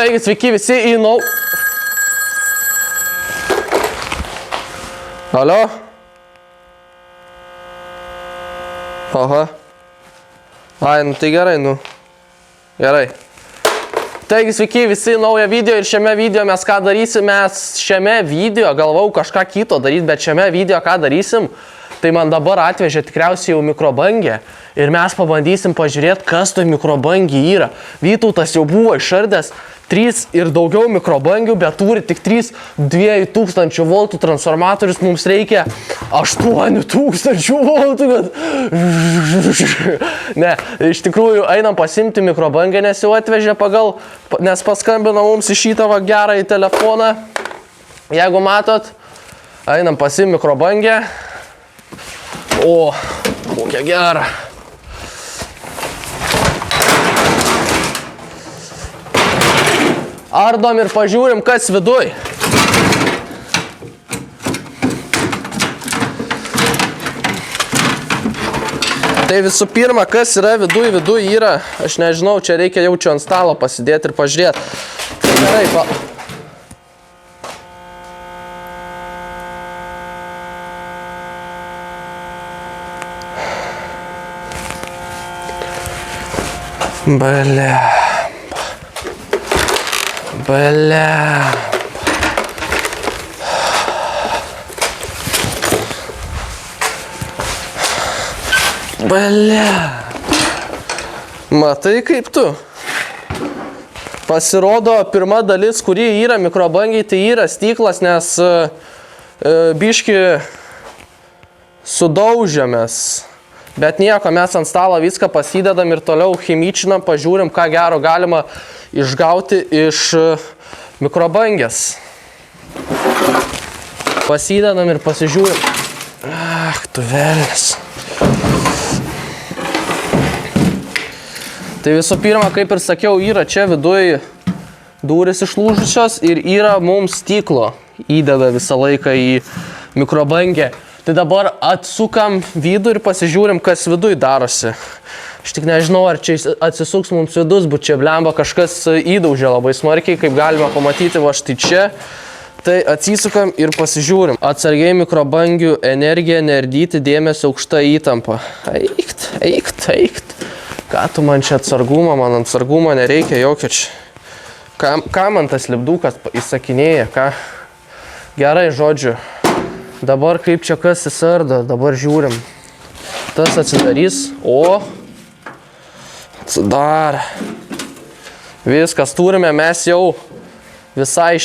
Taigi, sveiki visi į Alio? Aha. Ai, nu tai gerai, nu. Gerai. Taigi, sveiki visi į naują video ir šiame video mes ką darysim? Mes šiame video, galvau kažką kito daryti, bet šiame video ką darysim? Tai man dabar atvežė tikriausiai jau mikrobangę ir mes pabandysim pažiūrėti, kas toj mikrobangį yra. Vytautas jau buvo išardęs 3 ir daugiau mikrobangių, bet turi tik 3 2000 voltų transformatorius, mums reikia 8000 voltų, bet... Ne, iš tikrųjų einam pasimti mikrobangę, nes jau atvežė nes paskambino mums į šitą gerą į telefoną. Jeigu matot, einam pasimti mikrobangę. O, kokia gera. Ardom ir pažiūrim, kas viduj. Tai visų pirma, kas yra viduj? Viduj yra, aš nežinau, čia reikia jaučiu ant stalo pasidėti ir pažiūrėti. Tai gerai, Matai kaip tu? Pasirodo, pirma dalis, kuri yra mikrobangiai, tai yra stiklas, nes biški sudaužėmės. Bet nieko, mes ant stalo viską pasidedam ir toliau chemičinam, pažiūrim, ką gero galima išgauti iš mikrobangės. Pasidedam ir pasižiūrim. Ach, tu velnis. Tai visų pirma, kaip ir sakiau, yra čia viduj durys išlūžusios ir yra mums stiklo. Įdeda visą laiką į mikrobangę. Tai dabar atsukam vidų ir pasižiūrim, kas viduj darosi. Aš tik nežinau, ar čia atsisuks mums vidus, bet čia blemba kažkas įdaužė labai smarkiai, kaip galima pamatyti va štai čia. Tai atsisukam ir pasižiūrim. Atsargiai mikrobangių energiją nerdyti, dėmesio aukšta įtampa. Eikt. Ką tu man čia atsargumą? Man atsargumą nereikia jokio čia. Ką man tas lipdukas įsakinėja? Ką? Gerai, žodžiu. Dabar kaip čia kas įsardo, dabar žiūrim. Tas atsidarys. O, atsidarė. Viskas turime, mes jau visai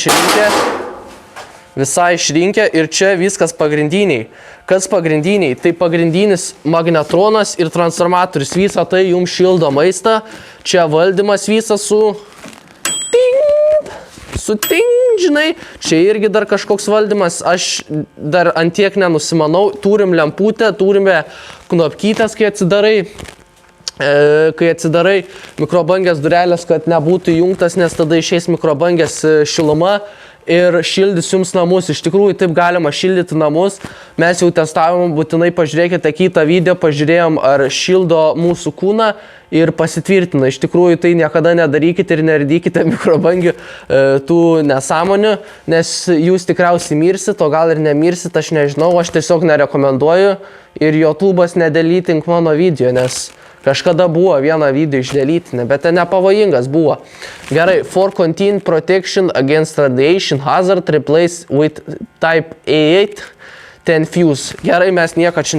išrinkę ir čia viskas pagrindiniai. Kas pagrindiniai? Tai pagrindinis magnetronas ir transformatorius. Visą tai jums šildo maistą. Čia valdymas visas žinai, čia irgi dar kažkoks valdymas, aš dar antiek nenusimanau, turim lemputę, turime knopkytės, kai atsidarai mikrobangės durelės, kad nebūtų įjungtas, nes tada išeis mikrobangės šiluma ir šildys jums namus. Iš tikrųjų, taip galima šildyti namus. Mes jau testavom, būtinai pažiūrėkite kitą video, pažiūrėjom, ar šildo mūsų kūną ir pasitvirtina. Iš tikrųjų, tai niekada nedarykite ir neardykite mikrobangių tų nesąmonių, nes jūs tikriausiai mirsit, o gal ir nemirsit, aš nežinau, aš tiesiog nerekomenduoju ir YouTube'as nedelytink mano video, nes kažkada buvo vieną video išdelytinę, bet ten nepavojingas buvo. Gerai, for continued protection against radiation hazard, replace with type A8 10 fuse. Gerai, mes nieko čia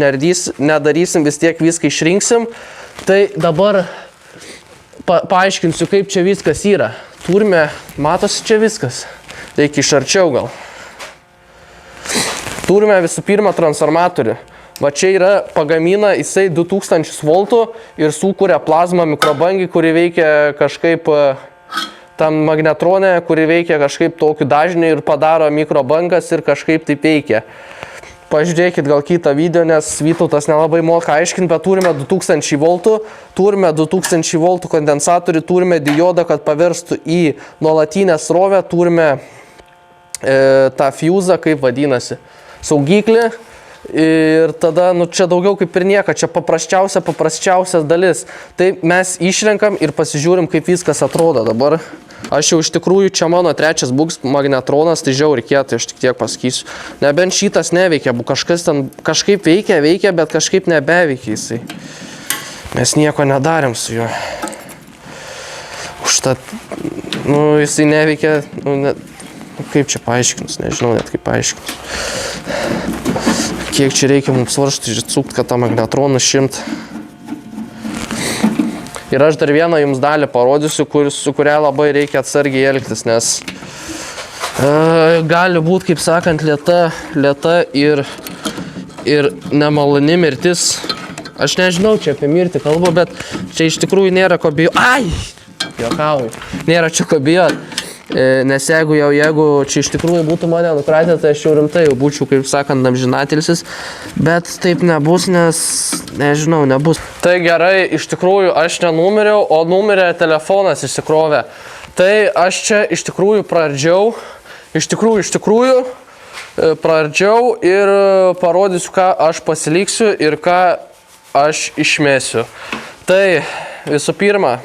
nedarysim, vis tiek viską išrinksim. Tai dabar paaiškinsiu, kaip čia viskas yra. Turime, matosi čia viskas. Reikia iš arčiau gal. Turime visų pirma transformatorių. Va čia yra pagamina jisai 2000 voltų ir sukuria plazmą mikrobangį, kuri veikia kažkaip tam magnetronė, kuri veikia kažkaip tokiu dažniu ir padaro mikrobangas ir kažkaip taip veikia. Pažiūrėkit gal kitą video, nes Vytautas nelabai moka aiškinti, bet turime 2000 voltų, turime 2000 voltų kondensatorių, turime diodą, kad paverstų į nuolatinę srovę, turime tą fuzą, kaip vadinasi, saugiklį. Ir tada, nu čia daugiau kaip ir nieka, čia paprasčiausias dalis. Tai mes išrenkam ir pasižiūrim, kaip viskas atrodo dabar. Aš jau iš tikrųjų, čia mano trečias buks magnetronas, tai žiauriai kietai, aš tik tiek pasakysiu. Nebent šitas neveikia, kažkas ten kažkaip veikia, bet kažkaip nebeveikia jisai. Mes nieko nedarėm su juo. Užtat, jisai neveikia, kaip čia paaiškinus, nežinau net kaip paaiškinus. Kiek čia reikia mums svaršti, sukt, kad tą magnetroną šimt. Ir aš dar vieną jums dalį parodysiu, su kuria labai reikia atsargiai elgtis, nes gali būti, kaip sakant, lėta ir nemaloni mirtis. Aš nežinau, čia apie mirtį kalbu, bet čia iš tikrųjų nėra ko bijoti. Ai! Juokauju. Nėra čia ko bijoti. Nes jeigu čia iš tikrųjų būtų mane nukratę, tai aš jau rimtai jau būčiau, kaip sakant, amžinatilsis. Bet taip nebus, nes, nežinau, nebus. Tai gerai, iš tikrųjų aš nenumiriau, o numirė telefonas išsikrovė. Tai aš čia iš tikrųjų praardžiau, praardžiau ir parodysiu, ką aš pasiliksiu ir ką aš išmėsiu. Tai visų pirma,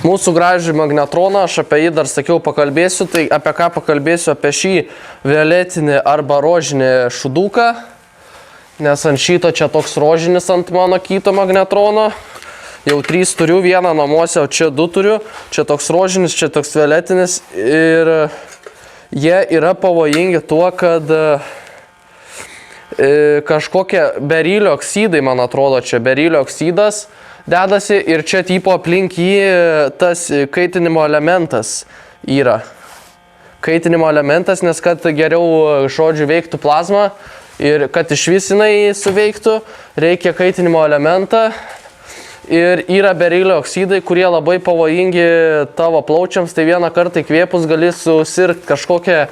mūsų gražų magnetroną, aš apie jį dar sakiau pakalbėsiu, tai apie ką pakalbėsiu, apie šį violetinį arba rožinį šuduką, nes ant šito čia toks rožinis ant mano kito magnetrono, jau 3 turiu, vieną namuose, o čia 2 turiu, čia toks rožinis, čia toks violetinis ir jie yra pavojingi tuo, kad kažkokie berilio oksidai, man atrodo, čia berilio oksidas dedasi ir čia tipo aplink jį tas kaitinimo elementas yra. Kaitinimo elementas, nes kad geriau, žodžiu, veiktų plazma ir kad iš vis jinai suveiktų, reikia kaitinimo elementą. Ir yra berilio oksidai, kurie labai pavojingi tavo plaučiams, tai vieną kartą įkvėpus gali susirgti kažkokią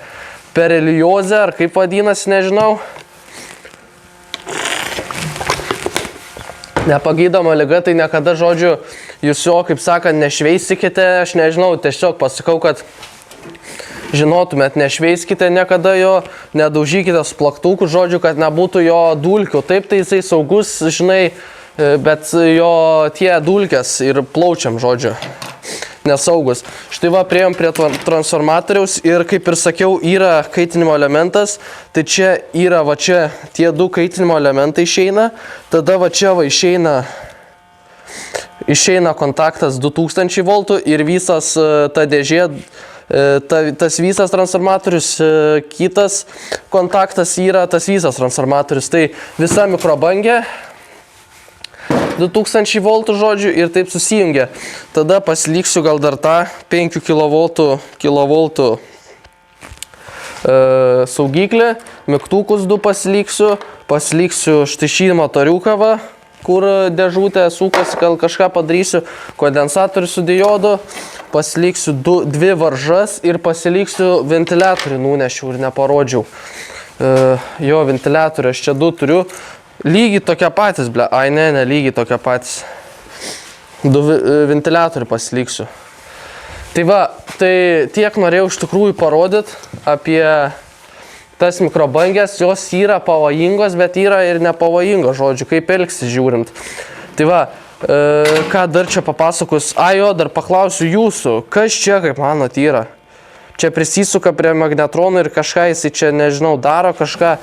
periliozę, ar kaip vadinasi, nežinau. Nepagydoma liga, tai niekada, žodžiu, jūs jo, kaip sakant, nešveisikite, aš nežinau, tiesiog pasakau, kad žinotumėt, nešveiskite niekada jo, nedaužykite su plaktuku, žodžiu, kad nebūtų jo dulkių. Taip, tai jisai saugus, žinai, bet jo tie dulkės ir plaučiam, žodžiu, nesaugus. Štai va, priėjom prie transformatoriaus ir, kaip ir sakiau, yra kaitinimo elementas. Tai čia yra, va čia, tie 2 kaitinimo elementai išeina. Tada va čia va išeina kontaktas 2000 voltų ir visas ta dėžė, tas visas transformatorius, kitas kontaktas yra tas visas transformatorius. Tai visa mikrobangė 2000 voltų, žodžiu, ir taip susijungia. Tada pasiliksiu gal dar tą 5 kV saugiklį, mygtukus 2 pasiliksiu štai šį motoriuką, va, kur dėžutė sukasi, gal kažką padarysiu, kondensatorių su diodu, pasiliksiu 2 varžas ir pasiliksiu ventiliatorių, nunešiau ir neparodžiau. Jo, ventiliatorių aš čia 2 turiu. Lygiai tokia patys, ble. Ai, ne, lygiai tokia patys. 2 ventiliatorių pasiliksiu. Tai va, tai tiek norėjau iš tikrųjų parodyti apie tas mikrobangės. Jos yra pavojingos, bet yra ir nepavojingos, žodžiu, kaip elgsis žiūrint. Tai va, ką dar čia papasakos? Ai, jo, dar paklausiu jūsų, kas čia, kaip manot, yra? Čia prisisuka prie magnetronų ir kažką jisai čia, nežinau, daro kažką.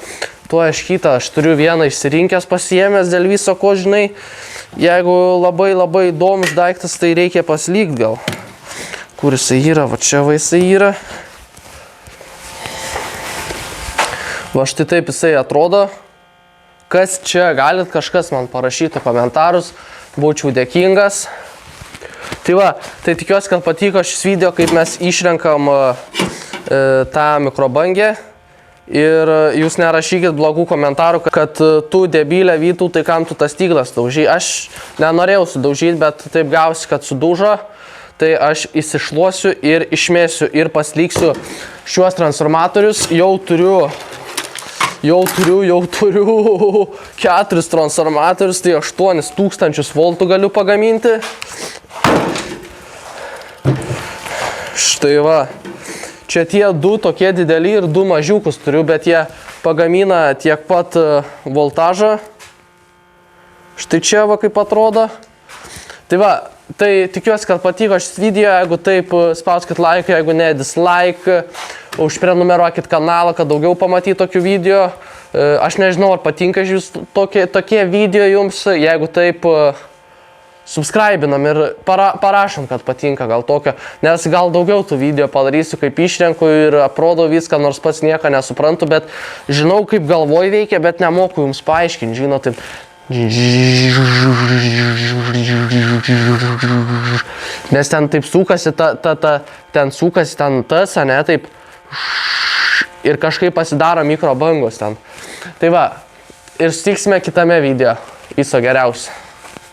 Tuo aš kitą, aš turiu vieną išsirinkęs pasiėmęs dėl viso ko, žinai. Jeigu labai įdomus daiktas, tai reikia paslygt gal. Kur jisai yra, va čia va jisai yra. Va štai taip jisai atrodo. Kas čia, galit kažkas man parašyti komentarus, būčiau dėkingas. Tai va, tai tikiuosi, kad patiko šis video, kaip mes išrenkam tą mikrobangę. Ir jūs nerašykit blogų komentarų, kad tu debylė Vytų, tai kam tu tas styglas daužy. Aš nenorėjau sudaužyti, bet taip gausi, kad sudužo. Tai aš įsišluosiu ir išmėsiu ir pasiliksiu šiuos transformatorius. Jau turiu 4 transformatorius, tai 8000 voltų galiu pagaminti. Štai va. Čia tie 2 tokie dideli ir 2 mažiukus turiu, bet jie pagamina tiek pat voltažą. Štai čia va kaip atrodo. Tai va, Tai tikiuosi, kad patiko šis video, jeigu taip, spauskit like, jeigu ne, dislike, užprenumeruokit kanalą, kad daugiau pamatyt tokių video. Aš nežinau, ar patinka iš jūs tokie video jums, jeigu taip, subscribinam ir parašom, kad patinka gal tokio, nes gal daugiau tų video padarysiu, kaip išrenku ir aprodau viską, nors pats nieko nesuprantu, bet žinau, kaip galvoj veikia, bet nemoku jums paaiškinti, žinot, taip. Nes ten taip sukasi, ten sukasi ten tas, ne, taip. Ir kažkaip pasidaro mikrobangos ten. Tai va, ir sutiksime kitame video. Viso geriausio.